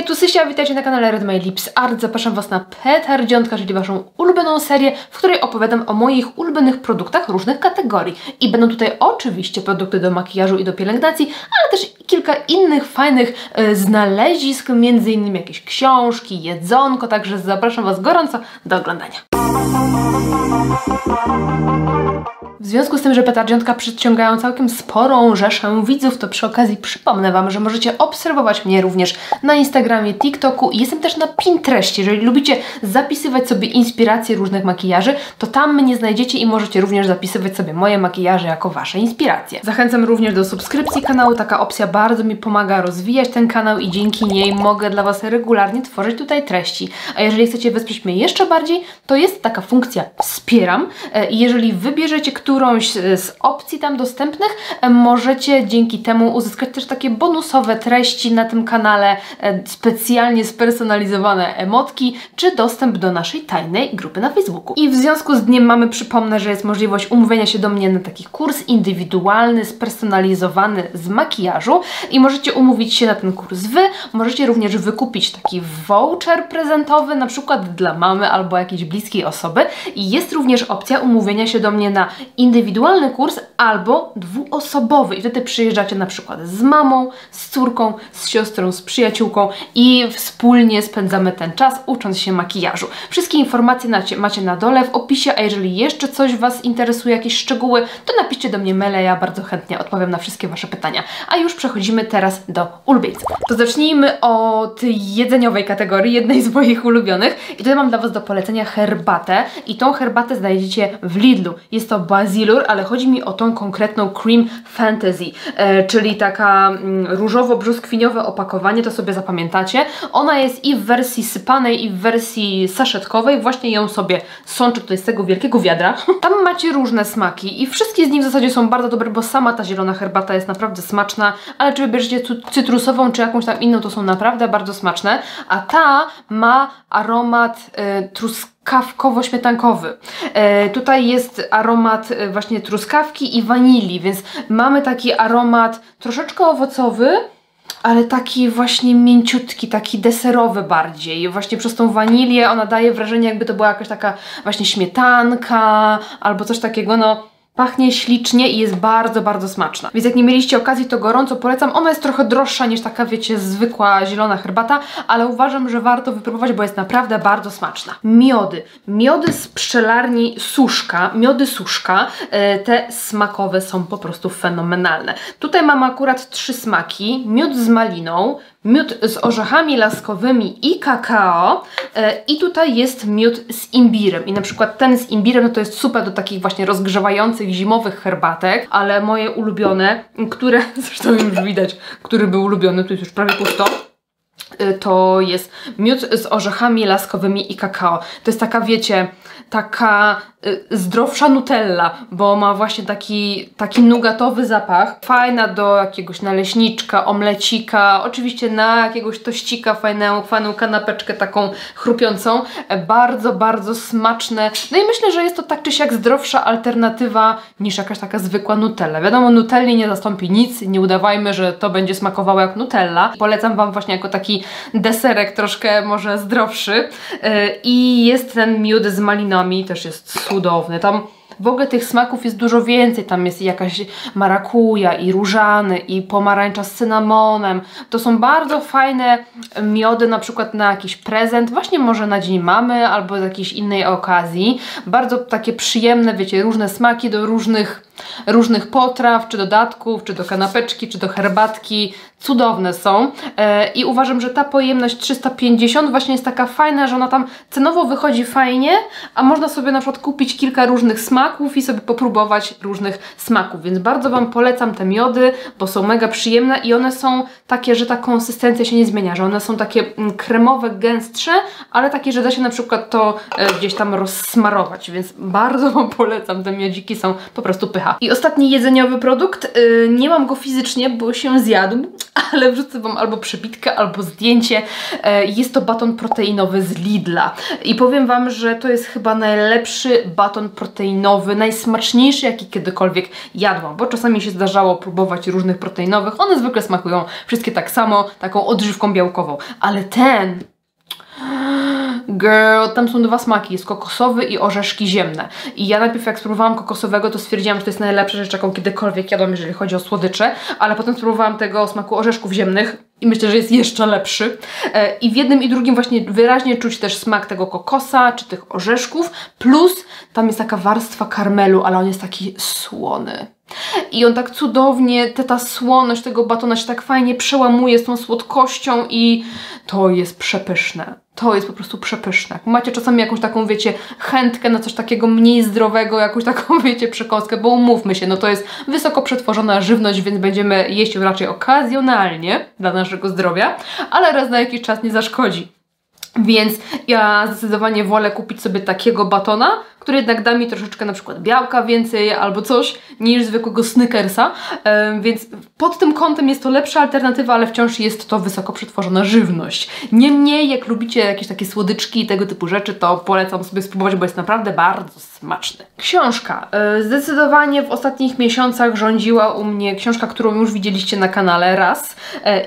Hej, tu Sysia, witajcie na kanale Red My Lips Art. Zapraszam Was na Petardziątka, czyli Waszą ulubioną serię, w której opowiadam o moich ulubionych produktach różnych kategorii. I będą tutaj oczywiście produkty do makijażu i do pielęgnacji, ale też kilka innych fajnych znalezisk, między innymi jakieś książki, jedzonko, także zapraszam Was gorąco do oglądania. W związku z tym, że Petardziątka przyciągają całkiem sporą rzeszę widzów, to przy okazji przypomnę Wam, że możecie obserwować mnie również na Instagramie, TikToku i jestem też na Pinterestie. Jeżeli lubicie zapisywać sobie inspiracje różnych makijaży, to tam mnie znajdziecie i możecie również zapisywać sobie moje makijaże jako Wasze inspiracje. Zachęcam również do subskrypcji kanału, taka opcja bardzo mi pomaga rozwijać ten kanał i dzięki niej mogę dla Was regularnie tworzyć tutaj treści. A jeżeli chcecie wesprzeć mnie jeszcze bardziej, to jest taka funkcja wspieram i jeżeli wybierzecie którąś z opcji tam dostępnych, możecie dzięki temu uzyskać też takie bonusowe treści na tym kanale, specjalnie spersonalizowane emotki, czy dostęp do naszej tajnej grupy na Facebooku. I w związku z dniem mamy, przypomnę, że jest możliwość umówienia się do mnie na taki kurs indywidualny, spersonalizowany z makijażu i możecie umówić się na ten kurs Wy, możecie również wykupić taki voucher prezentowy, na przykład dla mamy albo jakiejś bliskiej osoby i jest również opcja umówienia się do mnie na indywidualny kurs albo dwuosobowy i wtedy przyjeżdżacie na przykład z mamą, z córką, z siostrą, z przyjaciółką i wspólnie spędzamy ten czas ucząc się makijażu. Wszystkie informacje macie na dole w opisie, a jeżeli jeszcze coś Was interesuje, jakieś szczegóły, to napiszcie do mnie maila, ja bardzo chętnie odpowiem na wszystkie Wasze pytania. A już przechodzimy teraz do ulubieńców. To zacznijmy od jedzeniowej kategorii, jednej z moich ulubionych i tutaj mam dla Was do polecenia herbatę i tą herbatę znajdziecie w Lidlu. Jest to Bazilur, ale chodzi mi o tą konkretną Cream Fantasy, czyli taka różowo-brzoskwiniowe opakowanie, to sobie zapamiętacie. Ona jest i w wersji sypanej, i w wersji saszetkowej. Właśnie ją sobie sączę tutaj z tego wielkiego wiadra. Tam macie różne smaki i wszystkie z nich w zasadzie są bardzo dobre, bo sama ta zielona herbata jest naprawdę smaczna, ale czy wybierzecie cytrusową, czy jakąś tam inną, to są naprawdę bardzo smaczne. A ta ma aromat truskawkowo-śmietankowy. Tutaj jest aromat właśnie truskawki i wanilii, więc mamy taki aromat troszeczkę owocowy, ale taki właśnie mięciutki, taki deserowy bardziej. Właśnie przez tą wanilię ona daje wrażenie, jakby to była jakaś taka właśnie śmietanka albo coś takiego, no. Pachnie ślicznie i jest bardzo, bardzo smaczna. Więc jak nie mieliście okazji, to gorąco polecam. Ona jest trochę droższa niż taka, wiecie, zwykła zielona herbata, ale uważam, że warto wypróbować, bo jest naprawdę bardzo smaczna. Miody. Miody z pszczelarni Suszka. Miody Suszka. Te smakowe są po prostu fenomenalne. Tutaj mam akurat 3 smaki. Miód z maliną, miód z orzechami laskowymi i kakao i tutaj jest miód z imbirem i na przykład ten z imbirem no to jest super do takich właśnie rozgrzewających zimowych herbatek, ale moje ulubione, które zresztą już widać, który był ulubiony, tu jest już prawie pusto, to jest miód z orzechami laskowymi i kakao. To jest taka, wiecie, taka zdrowsza Nutella, bo ma właśnie taki nugatowy zapach. Fajna do jakiegoś naleśniczka, omlecika, oczywiście na jakiegoś tościka, fajną kanapeczkę taką chrupiącą. Bardzo, bardzo smaczne. No i myślę, że jest to tak czy siak zdrowsza alternatywa niż jakaś taka zwykła Nutella. Wiadomo, Nutelli nie zastąpi nic, nie udawajmy, że to będzie smakowało jak Nutella. Polecam Wam właśnie jako taki deserek troszkę może zdrowszy. I jest ten miód z malinami, też jest cudowny. Tam w ogóle tych smaków jest dużo więcej. Tam jest jakaś marakuja i różany i pomarańcza z cynamonem. To są bardzo fajne miody na przykład na jakiś prezent, właśnie może na dzień mamy albo z jakiejś innej okazji. Bardzo takie przyjemne, wiecie, różne smaki do różnych potraw, czy dodatków, czy do kanapeczki, czy do herbatki. Cudowne są i uważam, że ta pojemność 350 właśnie jest taka fajna, że ona tam cenowo wychodzi fajnie, a można sobie na przykład kupić kilka różnych smaków i sobie popróbować różnych smaków, więc bardzo Wam polecam te miody, bo są mega przyjemne i one są takie, że ta konsystencja się nie zmienia, że one są takie kremowe, gęstsze, ale takie, że da się na przykład to gdzieś tam rozsmarować, więc bardzo Wam polecam, te miodziki są po prostu pycha. pęka. I ostatni jedzeniowy produkt, nie mam go fizycznie, bo się zjadł, ale wrzucę Wam albo przebitkę, albo zdjęcie. Jest to baton proteinowy z Lidla. I powiem Wam, że to jest chyba najlepszy baton proteinowy, najsmaczniejszy, jaki kiedykolwiek jadłam, bo czasami się zdarzało próbować różnych proteinowych. One zwykle smakują wszystkie tak samo, taką odżywką białkową. Ale ten... Girl, tam są dwa smaki, jest kokosowy i orzeszki ziemne. I ja najpierw jak spróbowałam kokosowego, to stwierdziłam, że to jest najlepsza rzecz, jaką kiedykolwiek jadłam, jeżeli chodzi o słodycze, ale potem spróbowałam tego smaku orzeszków ziemnych i myślę, że jest jeszcze lepszy. I w jednym i drugim właśnie wyraźnie czuć też smak tego kokosa, czy tych orzeszków, plus tam jest taka warstwa karmelu, ale on jest taki słony. I on tak cudownie, ta słoność tego batona się tak fajnie przełamuje z tą słodkością i to jest przepyszne. To jest po prostu przepyszne. Jak macie czasami jakąś taką, wiecie, chętkę na coś takiego mniej zdrowego, jakąś taką, wiecie, przekąskę, bo umówmy się, no to jest wysoko przetworzona żywność, więc będziemy jeść ją raczej okazjonalnie dla naszego zdrowia, ale raz na jakiś czas nie zaszkodzi. Więc ja zdecydowanie wolę kupić sobie takiego batona, który jednak da mi troszeczkę na przykład białka więcej albo coś niż zwykłego Snickersa, więc pod tym kątem jest to lepsza alternatywa, ale wciąż jest to wysoko przetworzona żywność. Niemniej, jak lubicie jakieś takie słodyczki i tego typu rzeczy, to polecam sobie spróbować, bo jest naprawdę bardzo smaczny. Książka. Zdecydowanie w ostatnich miesiącach rządziła u mnie książka, którą już widzieliście na kanale raz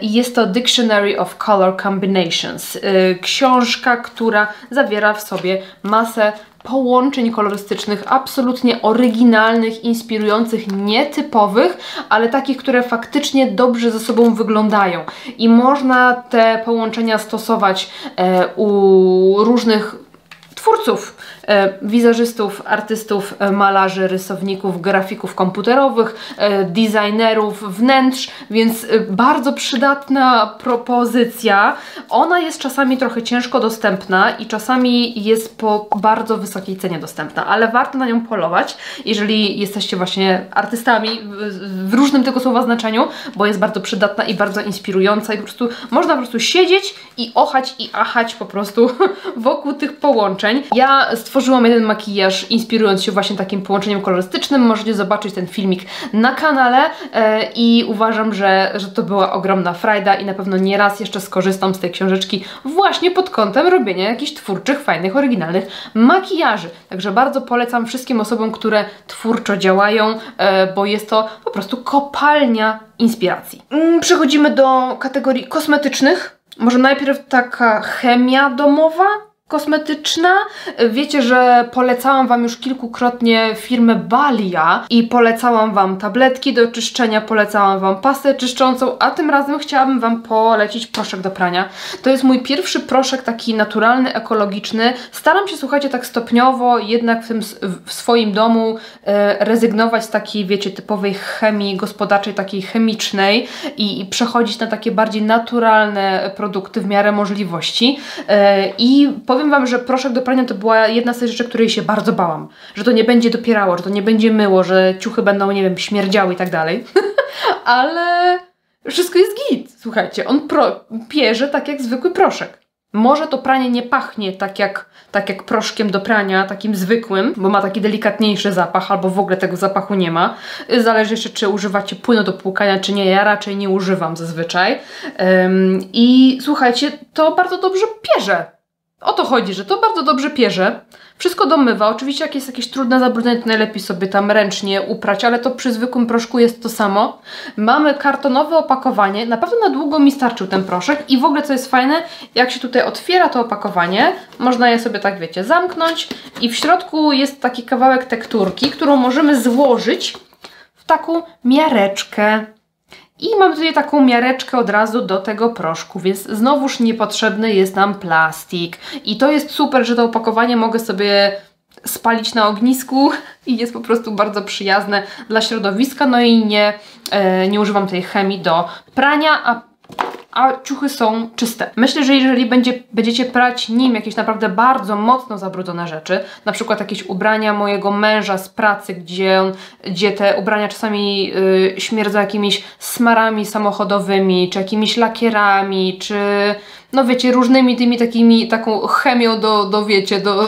i jest to Dictionary of Color Combinations. Książka, która zawiera w sobie masę połączeń kolorystycznych, absolutnie oryginalnych, inspirujących, nietypowych, ale takich, które faktycznie dobrze ze sobą wyglądają. I można te połączenia stosować u różnych twórców, wizerzystów, artystów, malarzy, rysowników, grafików komputerowych, designerów wnętrz, więc bardzo przydatna propozycja. Ona jest czasami trochę ciężko dostępna i czasami jest po bardzo wysokiej cenie dostępna, ale warto na nią polować, jeżeli jesteście właśnie artystami w różnym tego słowa znaczeniu, bo jest bardzo przydatna i bardzo inspirująca i po prostu można po prostu siedzieć i ochać i achać po prostu wokół tych połączeń. Ja stworzyłam jeden makijaż inspirując się właśnie takim połączeniem kolorystycznym. Możecie zobaczyć ten filmik na kanale i uważam, że to była ogromna frajda i na pewno nie raz jeszcze skorzystam z tej książeczki właśnie pod kątem robienia jakichś twórczych, fajnych, oryginalnych makijaży. Także bardzo polecam wszystkim osobom, które twórczo działają, bo jest to po prostu kopalnia inspiracji. Przechodzimy do kategorii kosmetycznych. Może najpierw taka chemia domowa, kosmetyczna. Wiecie, że polecałam Wam już kilkukrotnie firmę Balia i polecałam Wam tabletki do czyszczenia, polecałam Wam pastę czyszczącą, a tym razem chciałabym Wam polecić proszek do prania. To jest mój pierwszy proszek taki naturalny, ekologiczny. Staram się, słuchajcie, tak stopniowo jednak w swoim domu rezygnować z takiej, wiecie, typowej chemii gospodarczej, takiej chemicznej i przechodzić na takie bardziej naturalne produkty w miarę możliwości. I powiem Wam, że proszek do prania to była jedna z tych rzeczy, której się bardzo bałam. Że to nie będzie dopierało, że to nie będzie myło, że ciuchy będą, nie wiem, śmierdziały i tak dalej. Ale wszystko jest git. Słuchajcie, on pierze tak jak zwykły proszek. Może to pranie nie pachnie tak jak proszkiem do prania, takim zwykłym, bo ma taki delikatniejszy zapach, albo w ogóle tego zapachu nie ma. Zależy jeszcze, czy używacie płynu do płukania, czy nie. Ja raczej nie używam zazwyczaj. I słuchajcie, to bardzo dobrze pierze. O to chodzi, że to bardzo dobrze pierze. Wszystko domywa. Oczywiście jak jest jakieś trudne zabrudzenie, to najlepiej sobie tam ręcznie uprać, ale to przy zwykłym proszku jest to samo. Mamy kartonowe opakowanie. Na pewno na długo mi starczył ten proszek i w ogóle co jest fajne, jak się tutaj otwiera to opakowanie, można je sobie tak, wiecie, zamknąć i w środku jest taki kawałek tekturki, którą możemy złożyć w taką miareczkę. I mamy tutaj taką miareczkę od razu do tego proszku, więc znowuż niepotrzebny jest nam plastik. I to jest super, że to opakowanie mogę sobie spalić na ognisku i jest po prostu bardzo przyjazne dla środowiska. No i nie używam tej chemii do prania, a ciuchy są czyste. Myślę, że jeżeli będziecie prać nim jakieś naprawdę bardzo mocno zabrudzone rzeczy, na przykład jakieś ubrania mojego męża z pracy, gdzie te ubrania czasami śmierdzą jakimiś smarami samochodowymi, czy jakimiś lakierami, czy no wiecie, różnymi taką chemią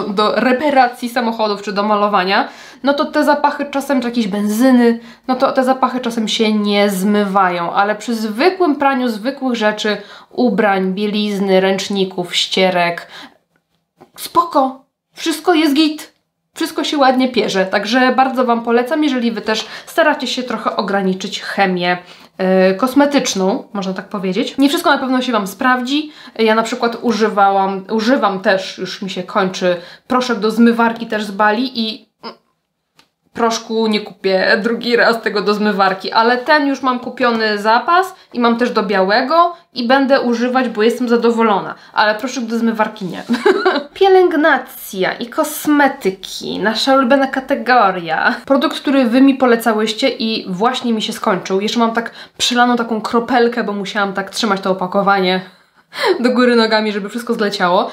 do reparacji samochodów, czy do malowania, no to te zapachy czasem, czy jakieś benzyny, no to te zapachy czasem się nie zmywają, ale przy zwykłym praniu zwykłych rzeczy, ubrań, bielizny, ręczników, ścierek, spoko, wszystko jest git. Wszystko się ładnie pierze, także bardzo Wam polecam, jeżeli Wy też staracie się trochę ograniczyć chemię kosmetyczną, można tak powiedzieć. Nie wszystko na pewno się Wam sprawdzi. Ja na przykład używam też, już mi się kończy, proszek do zmywarki też z Bali i proszku nie kupię drugi raz tego do zmywarki, ale ten już mam kupiony zapas i mam też do białego i będę używać, bo jestem zadowolona, ale proszek do zmywarki nie. Pielęgnacja i kosmetyki, nasza ulubiona kategoria. Produkt, który Wy mi polecałyście i właśnie mi się skończył. Jeszcze mam tak przelaną taką kropelkę, bo musiałam tak trzymać to opakowanie do góry nogami, żeby wszystko zleciało.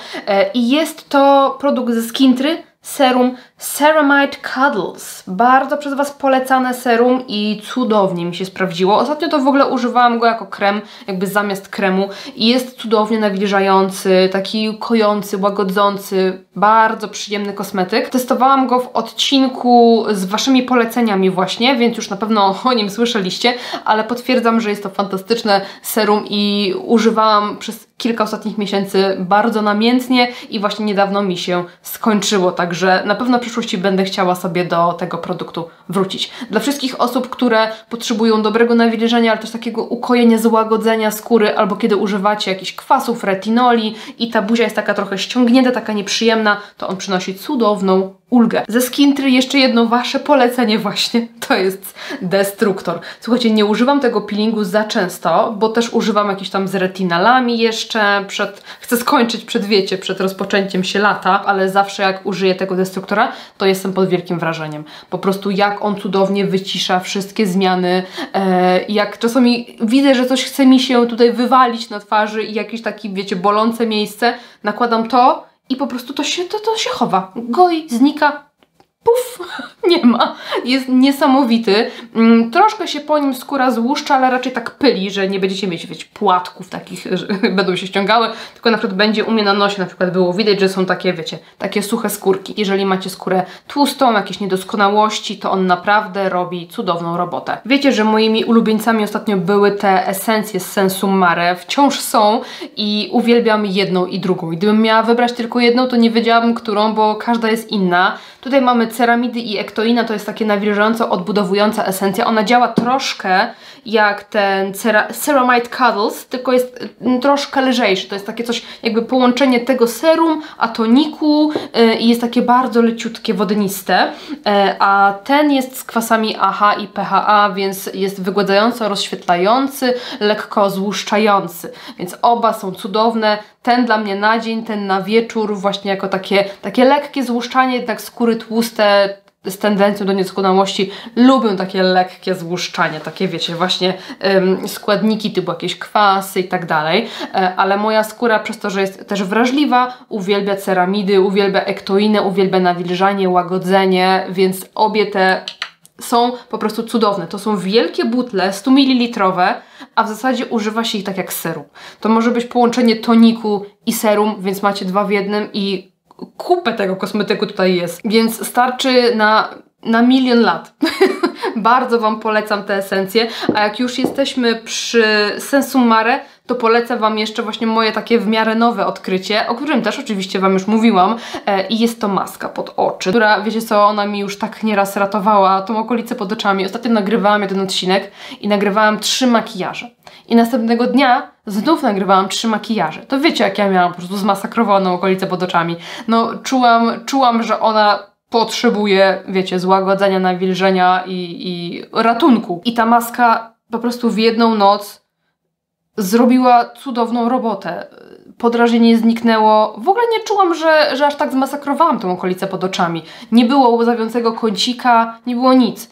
I jest to produkt ze Skintry, serum Ceramide Cuddles. Bardzo przez Was polecane serum i cudownie mi się sprawdziło. Ostatnio to w ogóle używałam go jako krem, jakby zamiast kremu i jest cudownie nawilżający, taki kojący, łagodzący, bardzo przyjemny kosmetyk. Testowałam go w odcinku z Waszymi poleceniami właśnie, więc już na pewno o nim słyszeliście, ale potwierdzam, że jest to fantastyczne serum i używałam przez kilka ostatnich miesięcy bardzo namiętnie i właśnie niedawno mi się skończyło, także na pewno w przyszłości będę chciała sobie do tego produktu wrócić. Dla wszystkich osób, które potrzebują dobrego nawilżenia, ale też takiego ukojenia, złagodzenia skóry, albo kiedy używacie jakichś kwasów, retinoli i ta buzia jest taka trochę ściągnięta, taka nieprzyjemna, to on przynosi cudowną ulgę. Ze Skintry jeszcze jedno Wasze polecenie właśnie, to jest Destruktor. Słuchajcie, nie używam tego peelingu za często, bo też używam jakiś tam z retinalami jeszcze, chcę skończyć przed rozpoczęciem się lata, ale zawsze jak użyję tego Destruktora, to jestem pod wielkim wrażeniem. Po prostu jak on cudownie wycisza wszystkie zmiany, jak czasami widzę, że coś chce mi się tutaj wywalić na twarzy i jakieś takie, wiecie, bolące miejsce, nakładam to i po prostu to się chowa. Goi, znika, puf, nie ma. Jest niesamowity. Troszkę się po nim skóra złuszcza, ale raczej tak pyli, że nie będziecie mieć, wiecie, płatków takich, że będą się ściągały, tylko na przykład będzie u mnie na nosie na przykład było widać, że są takie, wiecie, takie suche skórki. Jeżeli macie skórę tłustą, jakieś niedoskonałości, to on naprawdę robi cudowną robotę. Wiecie, że moimi ulubieńcami ostatnio były te esencje z Sensum Mare, wciąż są i uwielbiam jedną i drugą. I gdybym miała wybrać tylko jedną, to nie wiedziałabym, którą, bo każda jest inna. Tutaj mamy ceramidy i ektoina, to jest takie nawilżająco odbudowująca esencja. Ona działa troszkę jak ten Ceramide Cuddles, tylko jest troszkę lżejszy. To jest takie coś, jakby połączenie tego serum, a toniku i jest takie bardzo leciutkie, wodniste. A ten jest z kwasami AHA i PHA, więc jest wygładzająco rozświetlający, lekko złuszczający. Więc oba są cudowne. Ten dla mnie na dzień, ten na wieczór, właśnie jako takie lekkie złuszczanie, jednak skóry tłuste z tendencją do niedoskonałości lubię takie lekkie złuszczanie, takie wiecie, właśnie składniki typu jakieś kwasy i tak dalej, ale moja skóra przez to, że jest też wrażliwa, uwielbia ceramidy, uwielbia ektoinę, uwielbia nawilżanie, łagodzenie, więc obie te są po prostu cudowne. To są wielkie butle, 100 ml, a w zasadzie używa się ich tak jak serum. To może być połączenie toniku i serum, więc macie dwa w jednym i kupę tego kosmetyku tutaj jest. Więc starczy na milion lat. Bardzo Wam polecam te esencje, a jak już jesteśmy przy Sensum Mare, to polecę Wam jeszcze właśnie moje takie w miarę nowe odkrycie, o którym też oczywiście Wam już mówiłam i jest to maska pod oczy, która, wiecie co, ona mi już tak nieraz ratowała tą okolicę pod oczami. Ostatnio nagrywałam jeden odcinek i nagrywałam 3 makijaże. I następnego dnia znów nagrywałam 3 makijaże. To wiecie, jak ja miałam po prostu zmasakrowaną okolicę pod oczami. No czułam, że ona potrzebuje, wiecie, złagodzenia, nawilżenia i ratunku. I ta maska po prostu w jedną noc zrobiła cudowną robotę. Podrażnienie zniknęło. W ogóle nie czułam, że aż tak zmasakrowałam tą okolicę pod oczami. Nie było łzawiącego kącika, nie było nic.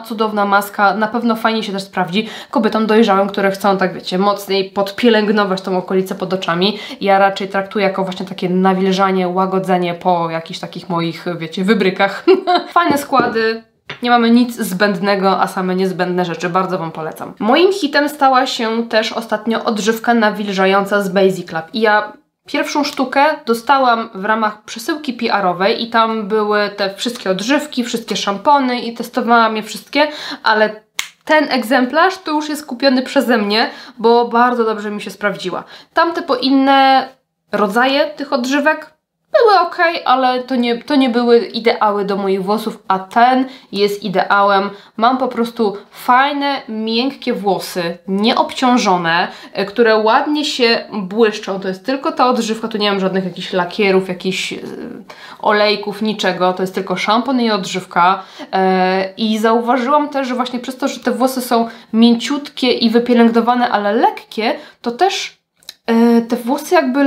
Cudowna maska. Na pewno fajnie się też sprawdzi kobietom dojrzałym, które chcą, tak wiecie, mocniej podpielęgnować tą okolicę pod oczami. Ja raczej traktuję jako właśnie takie nawilżanie, łagodzenie po jakichś takich moich, wiecie, wybrykach. Fajne składy. Nie mamy nic zbędnego, a same niezbędne rzeczy. Bardzo Wam polecam. Moim hitem stała się też ostatnio odżywka nawilżająca z Basic Lab. I ja Pierwszą sztukę dostałam w ramach przesyłki PR-owej i tam były te wszystkie odżywki, wszystkie szampony i testowałam je wszystkie, ale ten egzemplarz to już jest kupiony przeze mnie, bo bardzo dobrze mi się sprawdziła. Tamte po inne rodzaje tych odżywek były ok, ale to nie były ideały do moich włosów, a ten jest ideałem. Mam po prostu fajne, miękkie włosy, nieobciążone, które ładnie się błyszczą. To jest tylko ta odżywka, tu nie mam żadnych jakichś lakierów, jakichś olejków, niczego. To jest tylko szampon i odżywka. I zauważyłam też, że właśnie przez to, że te włosy są mięciutkie i wypielęgnowane, ale lekkie, to też te włosy jakby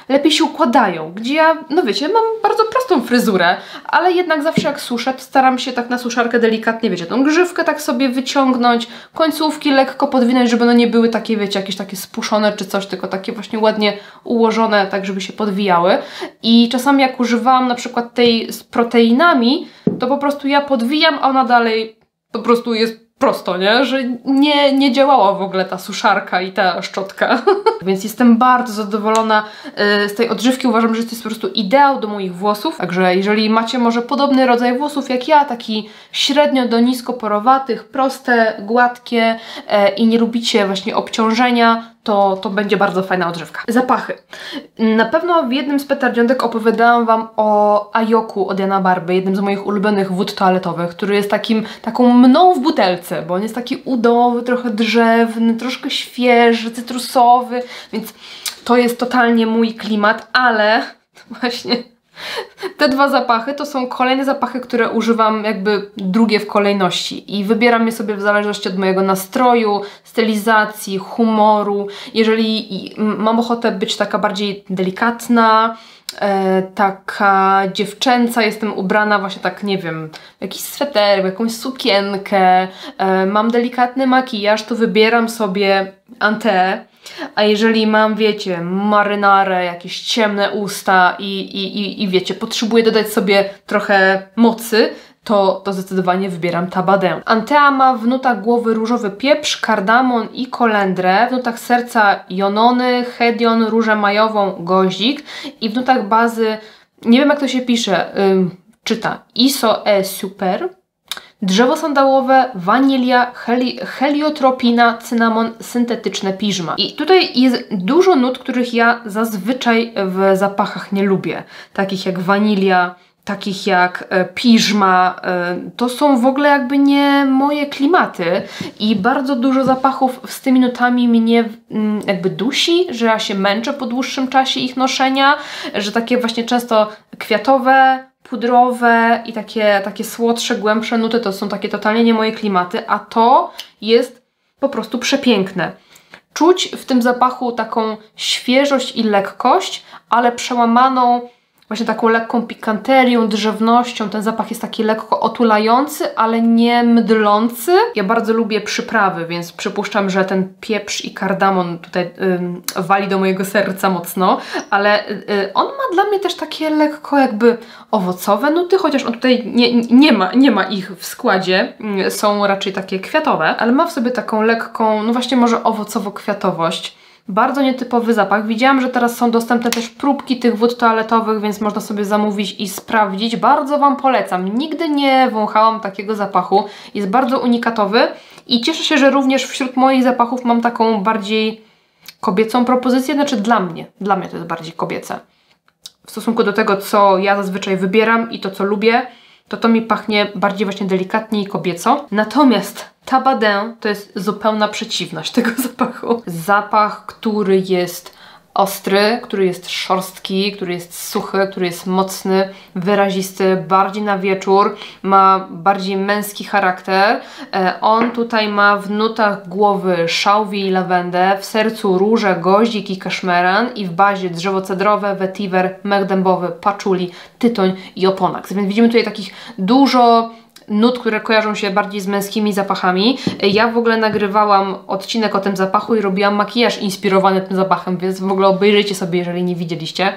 lepiej się układają, gdzie ja, no wiecie, mam bardzo prostą fryzurę, ale jednak zawsze jak suszę, to staram się tak na suszarkę delikatnie, wiecie, tą grzywkę tak sobie wyciągnąć, końcówki lekko podwinąć, żeby one nie były takie, wiecie, jakieś takie spuszczone czy coś, tylko takie właśnie ładnie ułożone, tak żeby się podwijały. I czasami jak używałam na przykład tej z proteinami, to po prostu ja podwijam, a ona dalej po prostu jest prosto, nie? Że nie działała w ogóle ta suszarka i ta szczotka. Więc jestem bardzo zadowolona z tej odżywki. Uważam, że to jest po prostu ideał do moich włosów. Także jeżeli macie może podobny rodzaj włosów jak ja, taki średnio do nisko porowatych, proste, gładkie i nie lubicie właśnie obciążenia, to będzie bardzo fajna odżywka. Zapachy. Na pewno w jednym z petardziątek opowiadałam Wam o Ajoku od Jana Barby, jednym z moich ulubionych wód toaletowych, który jest taką mną w butelce, bo on jest taki udowy, trochę drzewny, troszkę świeży, cytrusowy, więc to jest totalnie mój klimat, ale właśnie te dwa zapachy to są kolejne zapachy, które używam jakby drugie w kolejności i wybieram je sobie w zależności od mojego nastroju, stylizacji, humoru. Jeżeli mam ochotę być taka bardziej delikatna, taka dziewczęca, jestem ubrana właśnie tak, nie wiem, w jakiś sweter, w jakąś sukienkę, mam delikatny makijaż, to wybieram sobie Ante. A jeżeli mam, wiecie, marynarę, jakieś ciemne usta i wiecie, potrzebuję dodać sobie trochę mocy, to zdecydowanie wybieram Tabardin. Antea ma w nutach głowy różowy pieprz, kardamon i kolendrę, w nutach serca jonony, hedion, różę majową, goździk i w nutach bazy, nie wiem jak to się pisze, czyta ISO E Super, drzewo sandałowe, wanilia, heliotropina, cynamon, syntetyczne piżma. I tutaj jest dużo nut, których ja zazwyczaj w zapachach nie lubię. Takich jak wanilia, takich jak piżma. To są w ogóle jakby nie moje klimaty. I bardzo dużo zapachów z tymi nutami mnie jakby dusi, że ja się męczę po dłuższym czasie ich noszenia, że takie właśnie często kwiatowe, pudrowe i takie słodsze, głębsze nuty to są takie totalnie nie moje klimaty, a to jest po prostu przepiękne. Czuć w tym zapachu taką świeżość i lekkość, ale przełamaną właśnie taką lekką pikanterią, drzewnością. Ten zapach jest taki lekko otulający, ale nie mdlący. Ja bardzo lubię przyprawy, więc przypuszczam, że ten pieprz i kardamon tutaj wali do mojego serca mocno, ale on ma dla mnie też takie lekko jakby owocowe nuty, chociaż on tutaj nie ma ich w składzie, są raczej takie kwiatowe, ale ma w sobie taką lekką, no właśnie może owocowo-kwiatowość. Bardzo nietypowy zapach. Widziałam, że teraz są dostępne też próbki tych wód toaletowych, więc można sobie zamówić i sprawdzić. Bardzo Wam polecam. Nigdy nie wąchałam takiego zapachu. Jest bardzo unikatowy i cieszę się, że również wśród moich zapachów mam taką bardziej kobiecą propozycję. Znaczy dla mnie to jest bardziej kobiece. W stosunku do tego, co ja zazwyczaj wybieram i to, co lubię, to mi pachnie bardziej właśnie delikatnie i kobieco. Natomiast Tabardin to jest zupełna przeciwność tego zapachu. Zapach, który jest ostry, który jest szorstki, który jest suchy, który jest mocny, wyrazisty, bardziej na wieczór, ma bardziej męski charakter. On tutaj ma w nutach głowy szałwię i lawendę, w sercu róże, goździk i kaszmeran i w bazie drzewo cedrowe, vetiver, mech dębowy, paczuli, tytoń i oponax. Więc widzimy tutaj takich dużo nut, które kojarzą się bardziej z męskimi zapachami. Ja w ogóle nagrywałam odcinek o tym zapachu i robiłam makijaż inspirowany tym zapachem, więc w ogóle obejrzyjcie sobie, jeżeli nie widzieliście.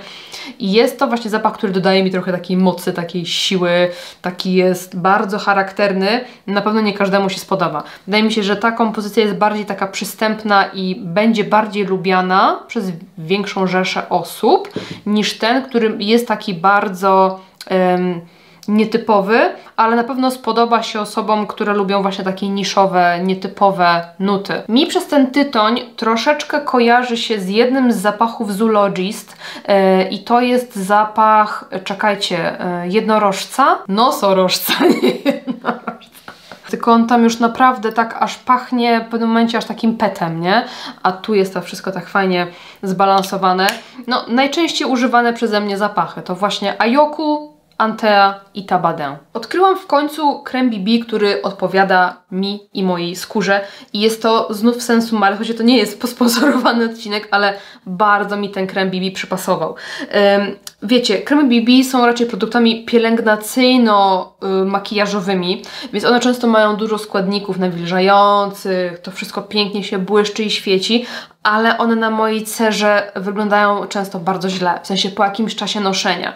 I jest to właśnie zapach, który dodaje mi trochę takiej mocy, takiej siły, taki jest bardzo charakterny. Na pewno nie każdemu się spodoba. Wydaje mi się, że ta kompozycja jest bardziej taka przystępna i będzie bardziej lubiana przez większą rzeszę osób niż ten, który jest taki bardzo nietypowy, ale na pewno spodoba się osobom, które lubią właśnie takie niszowe, nietypowe nuty. Mi przez ten tytoń troszeczkę kojarzy się z jednym z zapachów Zoologist i to jest zapach, czekajcie, jednorożca? Nosorożca, nie jednorożca. Tylko on tam już naprawdę tak aż pachnie w pewnym momencie aż takim petem, nie? A tu jest to wszystko tak fajnie zbalansowane. No, najczęściej używane przeze mnie zapachy to właśnie Ayoku, Antea i Tabadę. Odkryłam w końcu krem BB, który odpowiada mi i mojej skórze i jest to znów Sensum Male, choć to nie jest posponsorowany odcinek, ale bardzo mi ten krem BB przypasował. Wiecie, kremy BB są raczej produktami pielęgnacyjno-makijażowymi, więc one często mają dużo składników nawilżających, to wszystko pięknie się błyszczy i świeci, ale one na mojej cerze wyglądają często bardzo źle, w sensie po jakimś czasie noszenia.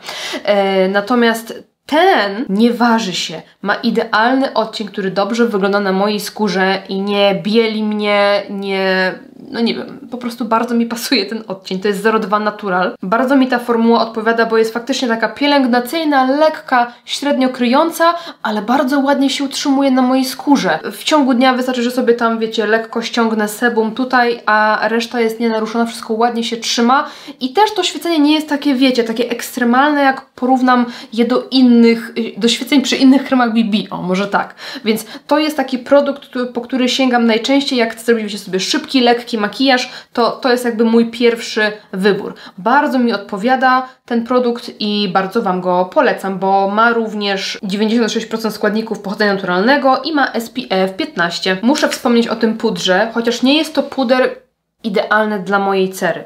Natomiast ten nie waży się, ma idealny odcień, który dobrze wygląda na mojej skórze i nie bieli mnie, no nie wiem, po prostu bardzo mi pasuje ten odcień. To jest 02 Natural. Bardzo mi ta formuła odpowiada, bo jest faktycznie taka pielęgnacyjna, lekka, średnio kryjąca, ale bardzo ładnie się utrzymuje na mojej skórze. W ciągu dnia wystarczy, że sobie tam, wiecie, lekko ściągnę sebum tutaj, a reszta jest nienaruszona, wszystko ładnie się trzyma i też to świecenie nie jest takie, wiecie, takie ekstremalne, jak porównam je do świeceń przy innych kremach BB, o może tak. Więc to jest taki produkt, po który sięgam najczęściej, jak zrobicie sobie szybki, lekki makijaż, to jest jakby mój pierwszy wybór. Bardzo mi odpowiada ten produkt i bardzo Wam go polecam, bo ma również 96% składników pochodzenia naturalnego i ma SPF 15. Muszę wspomnieć o tym pudrze, chociaż nie jest to puder idealne dla mojej cery.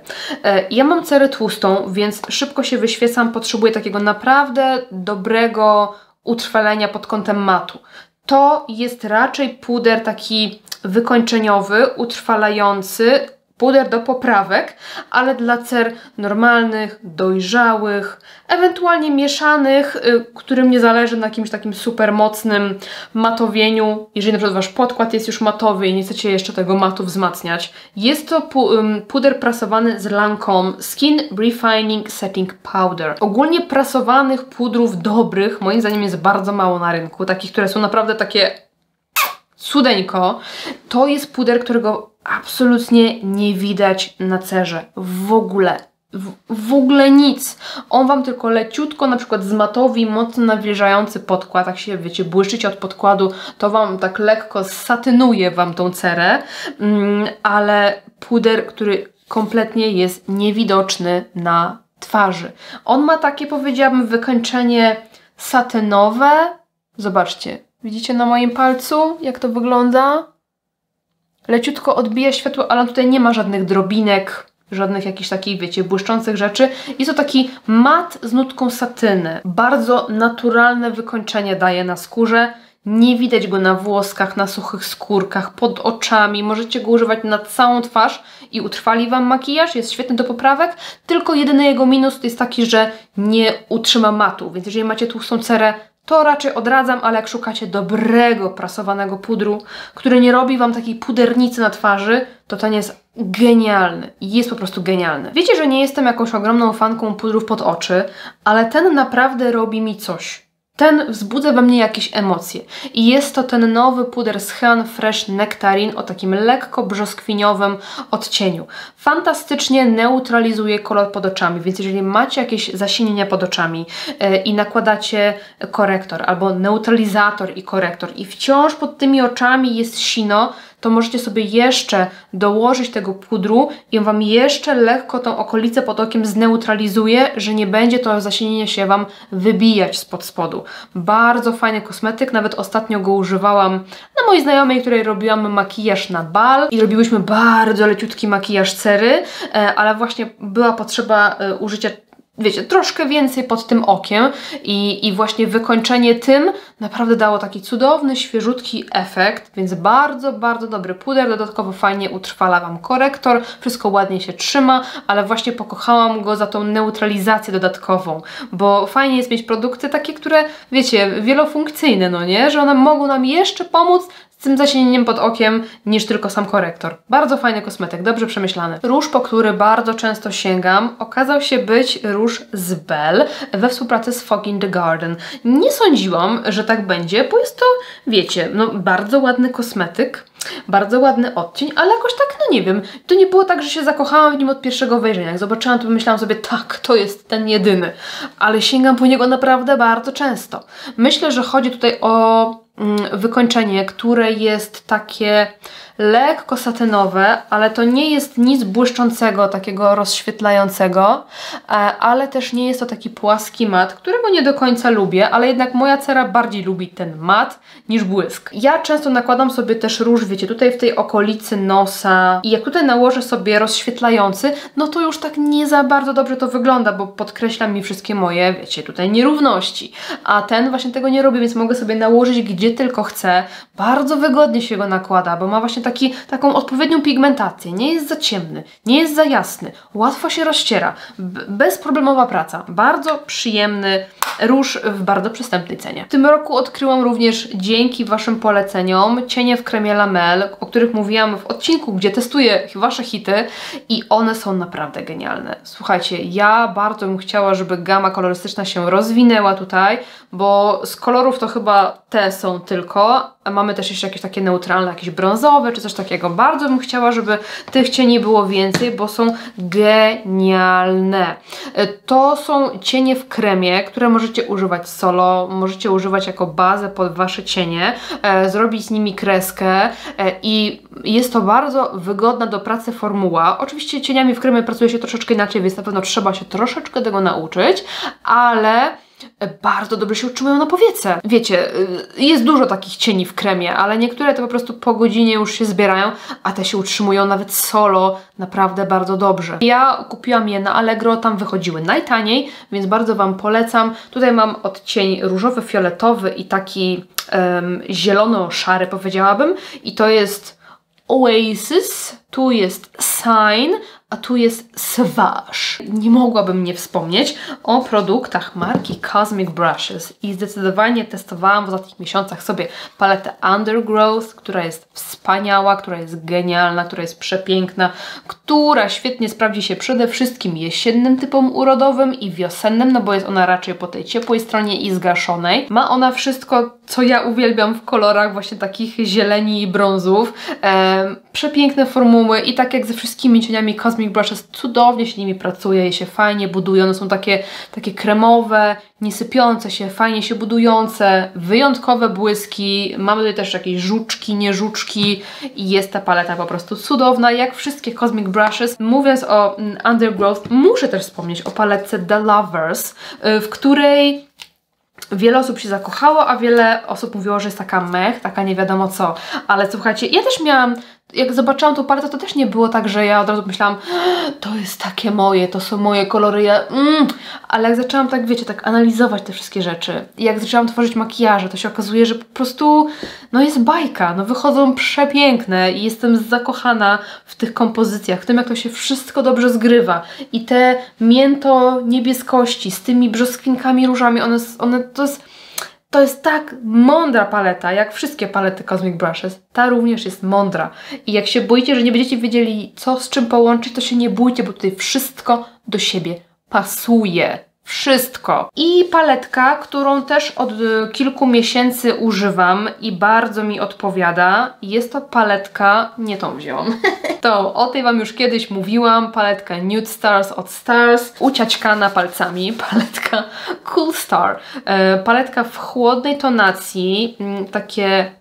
Ja mam cerę tłustą, więc szybko się wyświecam, potrzebuję takiego naprawdę dobrego utrwalenia pod kątem matu. To jest raczej puder taki wykończeniowy, utrwalający, puder do poprawek, ale dla cer normalnych, dojrzałych, ewentualnie mieszanych, którym nie zależy na jakimś takim super mocnym matowieniu. Jeżeli na przykład Wasz podkład jest już matowy i nie chcecie jeszcze tego matu wzmacniać. Jest to puder prasowany z Lancome Skin Refining Setting Powder. Ogólnie prasowanych pudrów dobrych, moim zdaniem, jest bardzo mało na rynku. Takich, które są naprawdę takie cudeńko. To jest puder, którego absolutnie nie widać na cerze. W ogóle. W ogóle nic. On Wam tylko leciutko na przykład zmatowi mocno nawilżający podkład, jak się, wiecie, błyszczycie od podkładu, to Wam tak lekko satynuje Wam tą cerę, ale puder, który kompletnie jest niewidoczny na twarzy. On ma takie, powiedziałabym, wykończenie satynowe. Zobaczcie. Widzicie na moim palcu, jak to wygląda? Leciutko odbija światło, ale tutaj nie ma żadnych drobinek, żadnych jakichś takich, wiecie, błyszczących rzeczy. Jest to taki mat z nutką satyny. Bardzo naturalne wykończenie daje na skórze. Nie widać go na włoskach, na suchych skórkach, pod oczami. Możecie go używać na całą twarz i utrwali Wam makijaż. Jest świetny do poprawek. Tylko jedyny jego minus to jest taki, że nie utrzyma matu. Więc jeżeli macie tłustą cerę, to raczej odradzam, ale jak szukacie dobrego, prasowanego pudru, który nie robi Wam takiej pudernicy na twarzy, to ten jest genialny. Jest po prostu genialny. Wiecie, że nie jestem jakąś ogromną fanką pudrów pod oczy, ale ten naprawdę robi mi coś. Ten wzbudza we mnie jakieś emocje. I jest to ten nowy puder z Hean Fresh Nectarine o takim lekko brzoskwiniowym odcieniu. Fantastycznie neutralizuje kolor pod oczami, więc jeżeli macie jakieś zasinienia pod oczami i nakładacie korektor albo neutralizator i korektor i wciąż pod tymi oczami jest sino, to możecie sobie jeszcze dołożyć tego pudru i on Wam jeszcze lekko tą okolicę pod okiem zneutralizuje, że nie będzie to zasinienie się Wam wybijać spod spodu. Bardzo fajny kosmetyk, nawet ostatnio go używałam na mojej znajomej, której robiłam makijaż na bal i robiłyśmy bardzo leciutki makijaż cery, ale właśnie była potrzeba użycia wiecie, troszkę więcej pod tym okiem i właśnie wykończenie tym naprawdę dało taki cudowny, świeżutki efekt, więc bardzo, bardzo dobry puder, dodatkowo fajnie utrwala Wam korektor, wszystko ładnie się trzyma, ale właśnie pokochałam go za tą neutralizację dodatkową, bo fajnie jest mieć produkty takie, które, wiecie, wielofunkcyjne, no nie, że one mogą nam jeszcze pomóc z tym zacienieniem pod okiem niż tylko sam korektor. Bardzo fajny kosmetyk, dobrze przemyślany. Róż, po który bardzo często sięgam, okazał się być róż z Belle we współpracy z Fog in the Garden. Nie sądziłam, że tak będzie, bo jest to, wiecie, no bardzo ładny kosmetyk, bardzo ładny odcień, ale jakoś tak, no nie wiem, to nie było tak, że się zakochałam w nim od pierwszego wejrzenia. Jak zobaczyłam, to pomyślałam sobie, tak, to jest ten jedyny. Ale sięgam po niego naprawdę bardzo często. Myślę, że chodzi tutaj o wykończenie, które jest takie lekko satynowe, ale to nie jest nic błyszczącego, takiego rozświetlającego, ale też nie jest to taki płaski mat, którego nie do końca lubię, ale jednak moja cera bardziej lubi ten mat niż błysk. Ja często nakładam sobie też róż, wiecie, tutaj w tej okolicy nosa i jak tutaj nałożę sobie rozświetlający, no to już tak nie za bardzo dobrze to wygląda, bo podkreśla mi wszystkie moje, wiecie, tutaj nierówności, a ten właśnie tego nie robi, więc mogę sobie nałożyć gdzie tylko chcę. Bardzo wygodnie się go nakłada, bo ma właśnie taką odpowiednią pigmentację. Nie jest za ciemny, nie jest za jasny. Łatwo się rozciera. Bezproblemowa praca. Bardzo przyjemny róż w bardzo przystępnej cenie. W tym roku odkryłam również dzięki Waszym poleceniom cienie w kremie Lamel, o których mówiłam w odcinku, gdzie testuję Wasze hity i one są naprawdę genialne. Słuchajcie, ja bardzo bym chciała, żeby gama kolorystyczna się rozwinęła tutaj, bo z kolorów to chyba te są tylko, a mamy też jeszcze jakieś takie neutralne, jakieś brązowe czy coś takiego. Bardzo bym chciała, żeby tych cieni było więcej, bo są genialne. To są cienie w kremie, które możecie używać solo, możecie używać jako bazę pod Wasze cienie, zrobić z nimi kreskę i jest to bardzo wygodna do pracy formuła. Oczywiście cieniami w kremie pracuje się troszeczkę inaczej, więc na pewno trzeba się troszeczkę tego nauczyć, ale bardzo dobrze się utrzymują na powiece. Wiecie, jest dużo takich cieni w kremie, ale niektóre to po prostu po godzinie już się zbierają, a te się utrzymują nawet solo naprawdę bardzo dobrze. Ja kupiłam je na Allegro, tam wychodziły najtaniej, więc bardzo Wam polecam. Tutaj mam odcień różowy, fioletowy i taki zielono-szary, powiedziałabym. I to jest Oasis, tu jest Sign, a tu jest Sauvage. Nie mogłabym nie wspomnieć o produktach marki Cosmic Brushes i zdecydowanie testowałam w ostatnich miesiącach sobie paletę Undergrowth, która jest wspaniała, która jest genialna, która jest przepiękna, która świetnie sprawdzi się przede wszystkim jesiennym typom urodowym i wiosennym, no bo jest ona raczej po tej ciepłej stronie i zgaszonej. Ma ona wszystko, co ja uwielbiam w kolorach właśnie takich zieleni i brązów. Przepiękne formuły i tak jak ze wszystkimi cieniami Cosmic Brushes, cudownie się nimi pracuje, je się fajnie buduje, one są takie kremowe, nie sypiące się, fajnie się budujące, wyjątkowe błyski, mamy tutaj też jakieś żuczki, nie żuczki i jest ta paleta po prostu cudowna, jak wszystkie Cosmic Brushes. Mówiąc o Undergrowth, muszę też wspomnieć o paletce The Lovers, w której wiele osób się zakochało, a wiele osób mówiło, że jest taka mech, taka nie wiadomo co. Ale słuchajcie, ja też miałam, jak zobaczyłam tą paletę, to też nie było tak, że ja od razu myślałam, to jest takie moje, to są moje kolory, ale jak zaczęłam tak, wiecie, tak analizować te wszystkie rzeczy i jak zaczęłam tworzyć makijaże, to się okazuje, że po prostu, no jest bajka, no wychodzą przepiękne i jestem zakochana w tych kompozycjach, w tym jak to się wszystko dobrze zgrywa i te mięto-niebieskości z tymi brzoskwinkami, różami, one to jest tak mądra paleta, jak wszystkie palety Cosmic Brushes. Ta również jest mądra. I jak się boicie, że nie będziecie wiedzieli, co z czym połączyć, to się nie bójcie, bo tutaj wszystko do siebie pasuje. Wszystko. I paletka, którą też od kilku miesięcy używam i bardzo mi odpowiada. Jest to paletka, nie tą wzięłam. O tej Wam już kiedyś mówiłam. Paletka Nude Stars od Stars. Uciaćkana palcami. Paletka Cool Star. Paletka w chłodnej tonacji. Takie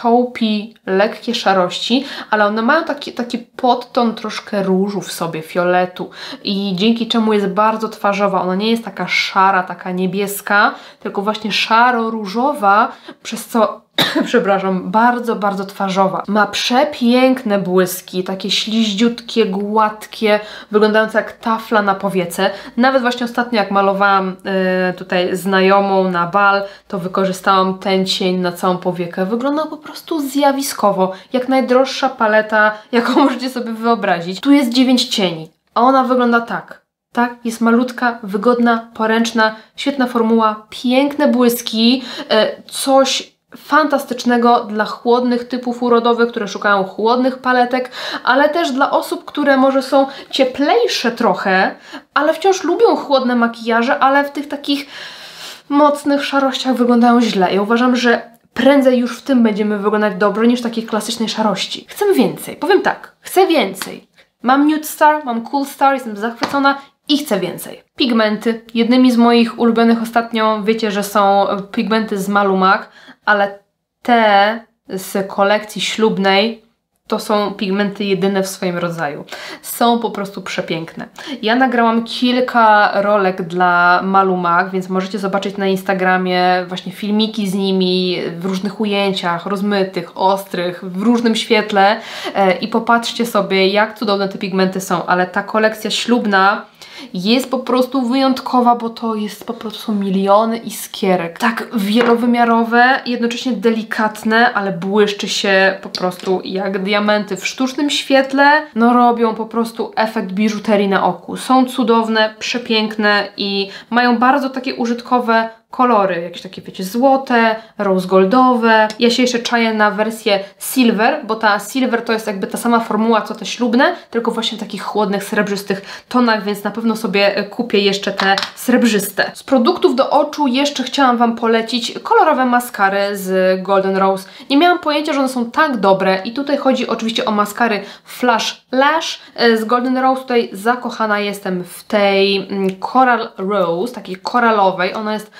taupey, lekkie szarości, ale one mają taki podton troszkę różu w sobie, fioletu i dzięki czemu jest bardzo twarzowa. Ona nie jest taka szara, taka niebieska, tylko właśnie szaro-różowa, przez co przepraszam, bardzo, bardzo twarzowa. Ma przepiękne błyski, takie śliździutkie, gładkie, wyglądające jak tafla na powiece. Nawet właśnie ostatnio jak malowałam tutaj znajomą na bal, to wykorzystałam ten cień na całą powiekę. Wygląda po prostu zjawiskowo, jak najdroższa paleta, jaką możecie sobie wyobrazić. Tu jest 9 cieni, a ona wygląda tak. Tak, jest malutka, wygodna, poręczna, świetna formuła, piękne błyski, coś fantastycznego dla chłodnych typów urodowych, które szukają chłodnych paletek, ale też dla osób, które może są cieplejsze trochę, ale wciąż lubią chłodne makijaże, ale w tych takich mocnych szarościach wyglądają źle. Ja uważam, że prędzej już w tym będziemy wyglądać dobrze niż w takiej klasycznej szarości. Chcę więcej, powiem tak, chcę więcej. Mam Nude Star, mam Cool Star, jestem zachwycona i chcę więcej. Pigmenty. Jednymi z moich ulubionych ostatnio, wiecie, że są pigmenty z Malu Mac, ale te z kolekcji ślubnej to są pigmenty jedyne w swoim rodzaju. Są po prostu przepiękne. Ja nagrałam kilka rolek dla Malu Mac, więc możecie zobaczyć na Instagramie właśnie filmiki z nimi w różnych ujęciach, rozmytych, ostrych, w różnym świetle i popatrzcie sobie, jak cudowne te pigmenty są, ale ta kolekcja ślubna jest po prostu wyjątkowa, bo to jest po prostu miliony iskierek. Tak wielowymiarowe, jednocześnie delikatne, ale błyszczy się po prostu jak diamenty w sztucznym świetle. No robią po prostu efekt biżuterii na oku. Są cudowne, przepiękne i mają bardzo takie użytkowe kolory, jakieś takie, wiecie, złote, rose goldowe. Ja się jeszcze czaję na wersję silver, bo ta silver to jest jakby ta sama formuła, co te ślubne, tylko właśnie w takich chłodnych, srebrzystych tonach, więc na pewno sobie kupię jeszcze te srebrzyste. Z produktów do oczu jeszcze chciałam Wam polecić kolorowe maskary z Golden Rose. Nie miałam pojęcia, że one są tak dobre i tutaj chodzi oczywiście o maskary Flash Lash z Golden Rose. Tutaj zakochana jestem w tej Coral Rose, takiej koralowej. Ona jest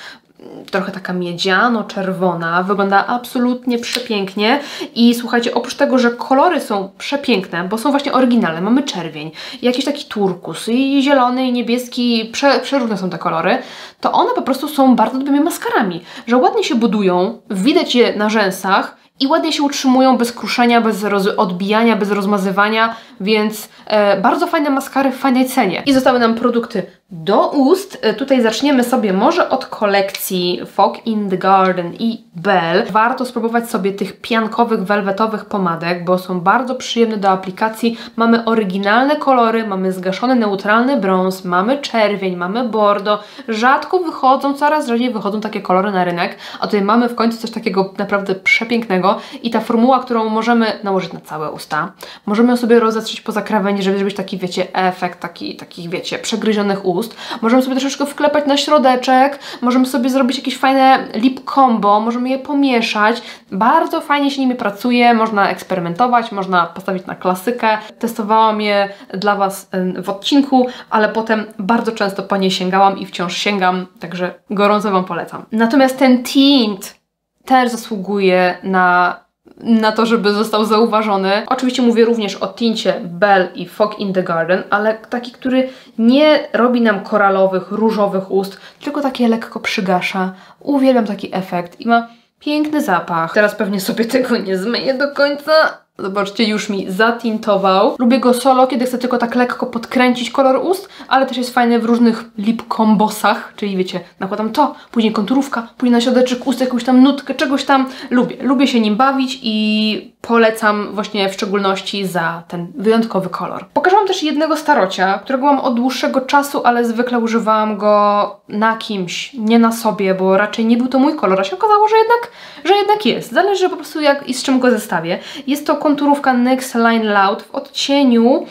trochę taka miedziano-czerwona, wygląda absolutnie przepięknie i słuchajcie, oprócz tego, że kolory są przepiękne, bo są właśnie oryginalne, mamy czerwień, jakiś taki turkus i zielony, i niebieski, przeróżne są te kolory, to one po prostu są bardzo dobrymi maskarami, że ładnie się budują, widać je na rzęsach i ładnie się utrzymują bez kruszenia, bez odbijania, bez rozmazywania, więc bardzo fajne maskary w fajnej cenie. I zostały nam produkty do ust. Tutaj zaczniemy sobie może od kolekcji Fog in the Garden i Belle. Warto spróbować sobie tych piankowych, welwetowych pomadek, bo są bardzo przyjemne do aplikacji. Mamy oryginalne kolory, mamy zgaszony neutralny brąz, mamy czerwień, mamy bordo. Rzadko wychodzą, coraz rzadziej wychodzą takie kolory na rynek, a tutaj mamy w końcu coś takiego naprawdę przepięknego i ta formuła, którą możemy nałożyć na całe usta. Możemy ją sobie rozetrzeć poza krawędzi, żeby zrobić taki, wiecie, efekt takich, wiecie, przegryzionych ust. Możemy sobie troszeczkę wklepać na środeczek, możemy sobie zrobić jakieś fajne lip combo, możemy je pomieszać. Bardzo fajnie się nimi pracuje, można eksperymentować, można postawić na klasykę. Testowałam je dla Was w odcinku, ale potem bardzo często po nie sięgałam i wciąż sięgam, także gorąco Wam polecam. Natomiast ten tint też zasługuje na to, żeby został zauważony. Oczywiście mówię również o tincie Belle i Fog in the Garden, ale taki, który nie robi nam koralowych, różowych ust, tylko takie lekko przygasza. Uwielbiam taki efekt i ma piękny zapach. Teraz pewnie sobie tego nie zmyję do końca. Zobaczcie, już mi zatintował. Lubię go solo, kiedy chcę tylko tak lekko podkręcić kolor ust, ale też jest fajny w różnych lip combosach, czyli wiecie, nakładam to, później konturówka, później na środeczek ust jakąś tam nutkę, czegoś tam. Lubię się nim bawić i polecam właśnie w szczególności za ten wyjątkowy kolor. Pokażę Wam też jednego starocia, którego mam od dłuższego czasu, ale zwykle używałam go na kimś, nie na sobie, bo raczej nie był to mój kolor, a się okazało, że jednak jest. Zależy po prostu jak i z czym go zestawię. Jest to konturówka NYX Line Loud w odcieniu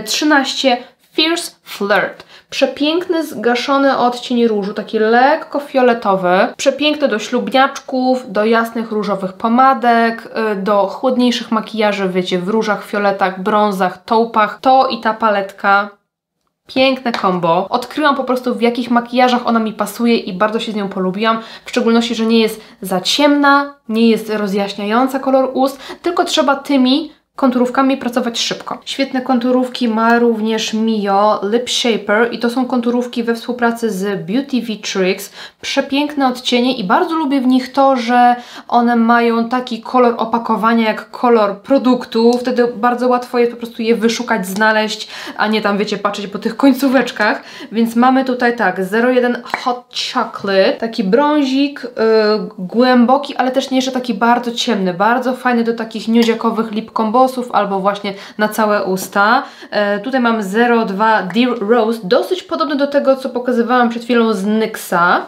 13 Fierce Flirt. Przepiękny, zgaszony odcień różu, taki lekko fioletowy. Przepiękny do ślubniaczków, do jasnych różowych pomadek, do chłodniejszych makijaży, wiecie, w różach, fioletach, brązach, taupach. To i ta paletka. Piękne combo. Odkryłam po prostu, w jakich makijażach ona mi pasuje i bardzo się z nią polubiłam. W szczególności, że nie jest za ciemna, nie jest rozjaśniająca kolor ust, tylko trzeba tymi konturówkami pracować szybko. Świetne konturówki ma również Mio Lip Shaper i to są konturówki we współpracy z Beauty Tricks. Przepiękne odcienie i bardzo lubię w nich to, że one mają taki kolor opakowania jak kolor produktu. Wtedy bardzo łatwo jest po prostu je wyszukać, znaleźć, a nie tam, wiecie, patrzeć po tych końcóweczkach. Więc mamy tutaj tak, 01 Hot Chocolate, taki brązik, głęboki, ale też nie jeszcze taki bardzo ciemny, bardzo fajny do takich nudziakowych lip combosów albo właśnie na całe usta. Tutaj mam 02 Dear Rose, dosyć podobny do tego, co pokazywałam przed chwilą z NYXa.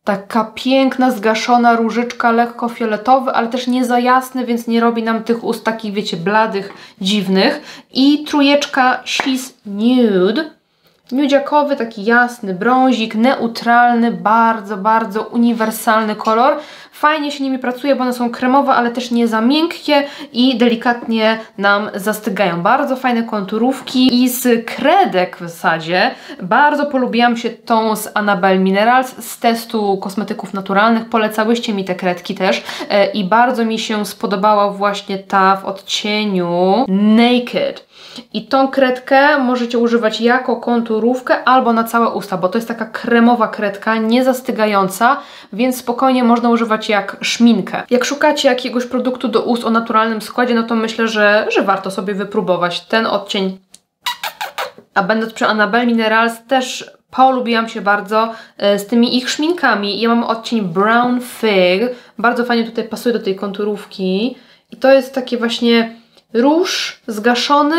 Taka piękna, zgaszona różyczka, lekko fioletowy, ale też nie za jasny, więc nie robi nam tych ust takich, wiecie, bladych, dziwnych. I trójeczka She's Nude. Nudziakowy, taki jasny brązik, neutralny, bardzo, bardzo uniwersalny kolor. Fajnie się nimi pracuje, bo one są kremowe, ale też nie za miękkie i delikatnie nam zastygają. Bardzo fajne konturówki i z kredek w zasadzie bardzo polubiłam się tą z Annabelle Minerals z testu kosmetyków naturalnych. Polecałyście mi te kredki też i bardzo mi się spodobała właśnie ta w odcieniu Naked. I tą kredkę możecie używać jako konturówkę albo na całe usta, bo to jest taka kremowa kredka, nie zastygająca, więc spokojnie można używać jak szminkę. Jak szukacie jakiegoś produktu do ust o naturalnym składzie, no to myślę, że warto sobie wypróbować ten odcień. A będąc przy Annabelle Minerals też polubiłam się bardzo z tymi ich szminkami. Ja mam odcień Brown Fig, bardzo fajnie tutaj pasuje do tej konturówki i to jest takie właśnie róż zgaszony,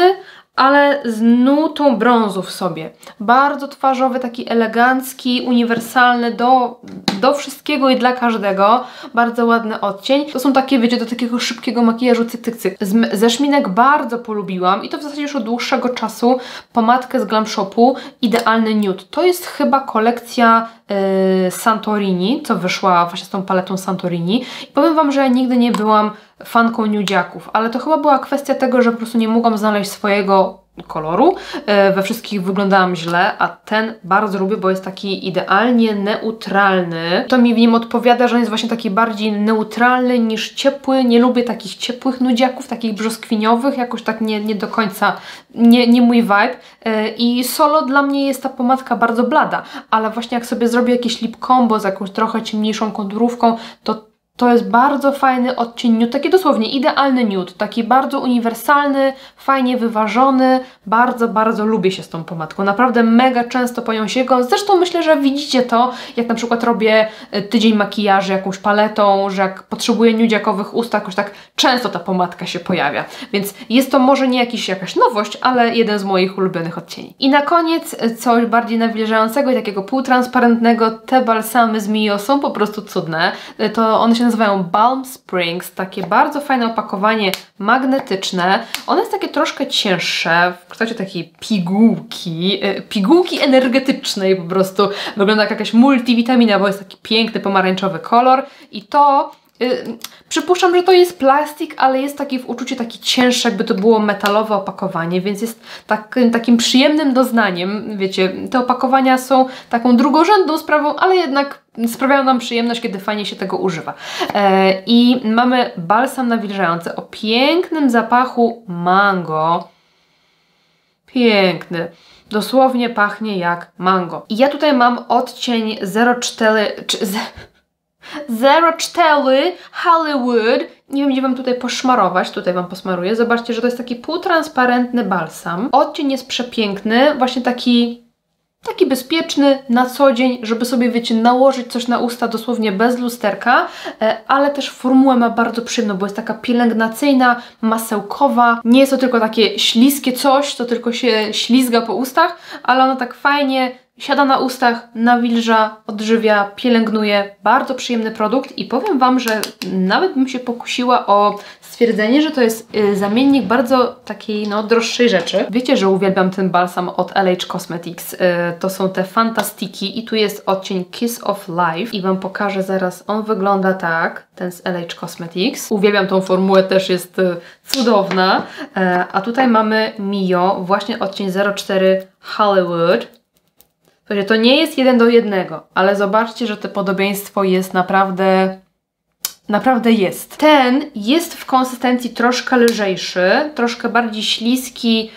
ale z nutą brązu w sobie. Bardzo twarzowy, taki elegancki, uniwersalny do wszystkiego i dla każdego. Bardzo ładny odcień. To są takie, wiecie, do takiego szybkiego makijażu cyk, cyk, cyk. Ze szminek bardzo polubiłam i to w zasadzie już od dłuższego czasu pomadkę z Glam Shopu Idealny Nude. To jest chyba kolekcja Santorini, co wyszła właśnie z tą paletą Santorini. I powiem Wam, że ja nigdy nie byłam fanką nudziaków, ale to chyba była kwestia tego, że po prostu nie mogłam znaleźć swojego koloru. We wszystkich wyglądałam źle, a ten bardzo lubię, bo jest taki idealnie neutralny. To mi w nim odpowiada, że on jest właśnie taki bardziej neutralny niż ciepły. Nie lubię takich ciepłych nudziaków, takich brzoskwiniowych, jakoś tak nie do końca, nie mój vibe. I solo dla mnie jest ta pomadka bardzo blada, ale właśnie jak sobie zrobię jakieś lip combo z jakąś trochę ciemniejszą konturówką, to jest bardzo fajny odcień nude, taki dosłownie idealny nude, taki bardzo uniwersalny, fajnie wyważony, bardzo, bardzo lubię się z tą pomadką, naprawdę mega często po nią sięgam, zresztą myślę, że widzicie to, jak na przykład robię tydzień makijażu jakąś paletą, że jak potrzebuję nudziakowych ust, jakoś tak często ta pomadka się pojawia, więc jest to może nie jakaś nowość, ale jeden z moich ulubionych odcieni. I na koniec coś bardziej nawilżającego i takiego półtransparentnego, te balsamy z Mio są po prostu cudne, to one się nazywają Balm Springs, takie bardzo fajne opakowanie magnetyczne. One jest takie troszkę cięższe, w kształcie takiej pigułki energetycznej po prostu. Wygląda jak jakaś multivitamina, bo jest taki piękny pomarańczowy kolor i to przypuszczam, że to jest plastik, ale jest taki w uczuciu taki cięższy, jakby to było metalowe opakowanie, więc jest takim przyjemnym doznaniem. Wiecie, te opakowania są taką drugorzędną sprawą, ale jednak sprawiają nam przyjemność, kiedy fajnie się tego używa. I mamy balsam nawilżający o pięknym zapachu mango. Piękny. Dosłownie pachnie jak mango. I ja tutaj mam odcień 04 Hollywood. Nie wiem, gdzie Wam tutaj poszmarować. Tutaj Wam posmaruję. Zobaczcie, że to jest taki półtransparentny balsam. Odcień jest przepiękny. Właśnie taki bezpieczny na co dzień, żeby sobie, wiecie, nałożyć coś na usta dosłownie bez lusterka, ale też formułę ma bardzo przyjemną, bo jest taka pielęgnacyjna, masełkowa. Nie jest to tylko takie śliskie coś, to tylko się ślizga po ustach, ale ono tak fajnie siada na ustach, nawilża, odżywia, pielęgnuje. Bardzo przyjemny produkt i powiem Wam, że nawet bym się pokusiła o stwierdzenie, że to jest zamiennik bardzo takiej, no, droższej rzeczy. Wiecie, że uwielbiam ten balsam od LH Cosmetics. To są te Fantastiki i tu jest odcień Kiss of Life i Wam pokażę zaraz. On wygląda tak, ten z LH Cosmetics. Uwielbiam tą formułę, też jest cudowna. A tutaj mamy Mio, właśnie odcień 04 Hollywood. To nie jest 1 do 1, ale zobaczcie, że to podobieństwo jest naprawdę Naprawdę jest. Ten jest w konsystencji troszkę lżejszy, troszkę bardziej śliski,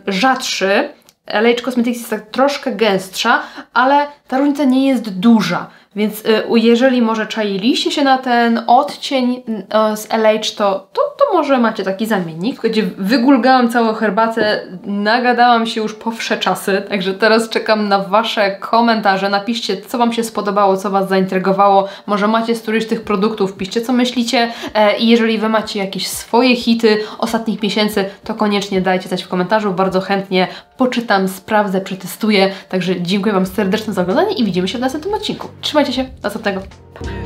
rzadszy. LH Cosmetics jest tak troszkę gęstsza, ale ta różnica nie jest duża. Więc jeżeli może czailiście się na ten odcień z LH, to może macie taki zamiennik. Gdzie wygulgałam całą herbatę, nagadałam się już po wsze czasy, także teraz czekam na Wasze komentarze. Napiszcie, co Wam się spodobało, co Was zaintrygowało. Może macie z którychś z tych produktów, piszcie, co myślicie. I jeżeli Wy macie jakieś swoje hity ostatnich miesięcy, to koniecznie dajcie coś w komentarzu. Bardzo chętnie poczytam, sprawdzę, przetestuję. Także dziękuję Wam serdecznie za oglądanie i widzimy się w następnym odcinku. Trzymajcie się, do następnego. Pa.